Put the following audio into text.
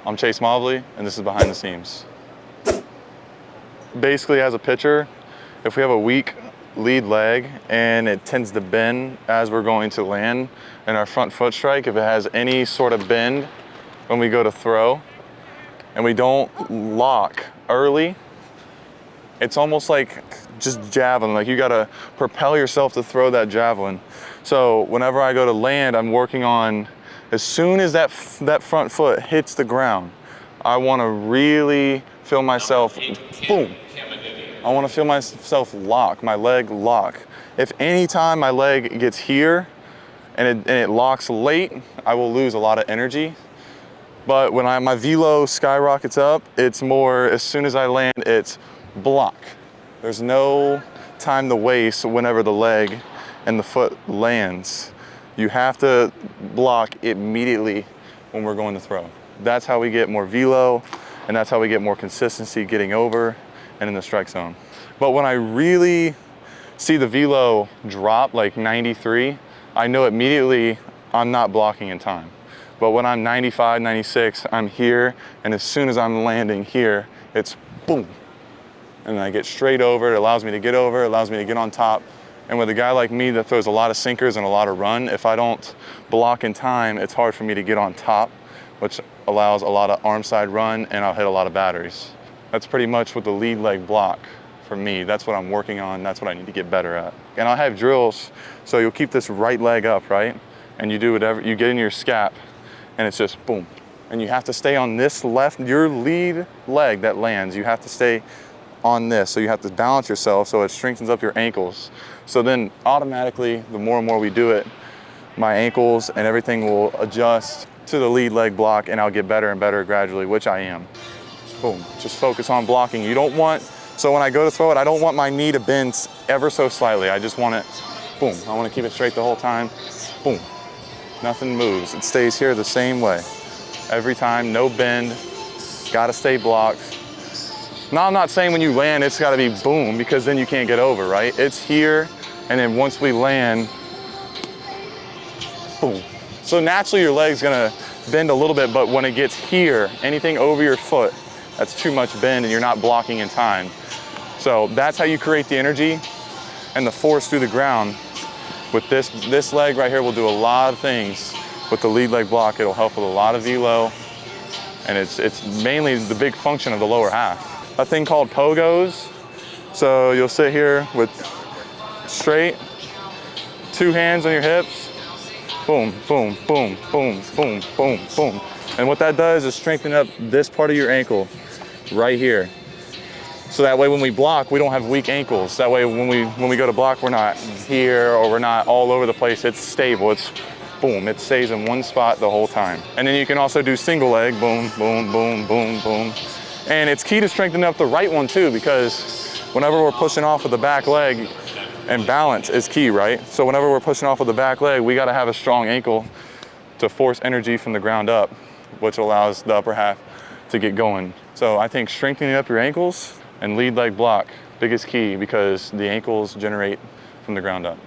I'm Chase Mobley, and this is Behind the Seams. Basically, as a pitcher, if we have a weak lead leg and it tends to bend as we're going to land in our front foot strike, if it has any sort of bend when we go to throw and we don't lock early, it's almost like just javelin. Like you gotta propel yourself to throw that javelin. So whenever I go to land, I'm working on, as soon as that front foot hits the ground, I wanna really feel myself, boom. I wanna feel myself lock, my leg lock. If any time my leg gets here and it locks late, I will lose a lot of energy. But when my velo skyrockets up, it's more, as soon as I land, it's block. There's no time to waste whenever the leg and the foot lands. You have to block immediately when we're going to throw. That's how we get more velo, and that's how we get more consistency getting over and in the strike zone. But when I really see the velo drop like 93, I know immediately I'm not blocking in time. But when I'm 95, 96, I'm here, and as soon as I'm landing here, it's boom. And I get straight over, it allows me to get over, it allows me to get on top. And with a guy like me that throws a lot of sinkers and a lot of run, if I don't block in time, it's hard for me to get on top, which allows a lot of arm side run, and I'll hit a lot of batteries. That's pretty much what the lead leg block for me. That's what I'm working on. That's what I need to get better at. And I'll have drills, so you'll keep this right leg up, right? And you do whatever, you get in your scap, and it's just boom. And you have to stay on this left, your lead leg that lands, you have to stay on this. So you have to balance yourself so it strengthens up your ankles. So then automatically, the more and more we do it, my ankles and everything will adjust to the lead leg block, and I'll get better and better gradually, which I am. Boom, just focus on blocking. You don't want, so when I go to throw it, I don't want my knee to bend ever so slightly. I just want it, boom. I want to keep it straight the whole time, boom. Nothing moves, it stays here the same way. Every time, no bend, gotta stay blocked. Now, I'm not saying when you land, it's gotta be boom, because then you can't get over, right? It's here, and then once we land, boom. So naturally your leg's gonna bend a little bit, but when it gets here, anything over your foot, that's too much bend and you're not blocking in time. So that's how you create the energy and the force through the ground. With this leg right here will do a lot of things. With the lead leg block, it'll help with a lot of velo, and it's mainly the big function of the lower half. A thing called Pogos. So you'll sit here with straight, two hands on your hips, boom, boom, boom, boom, boom, boom, boom. And what that does is strengthen up this part of your ankle right here. So that way when we block, we don't have weak ankles. That way when we go to block, we're not here or we're not all over the place. It's stable, it's boom, it stays in one spot the whole time. And then you can also do single leg, boom, boom, boom, boom, boom. And it's key to strengthen up the right one too, because whenever we're pushing off with the back leg, and balance is key, right? So whenever we're pushing off with the back leg, we gotta have a strong ankle to force energy from the ground up, which allows the upper half to get going. So I think strengthening up your ankles and lead leg block, biggest key, because the ankles generate from the ground up.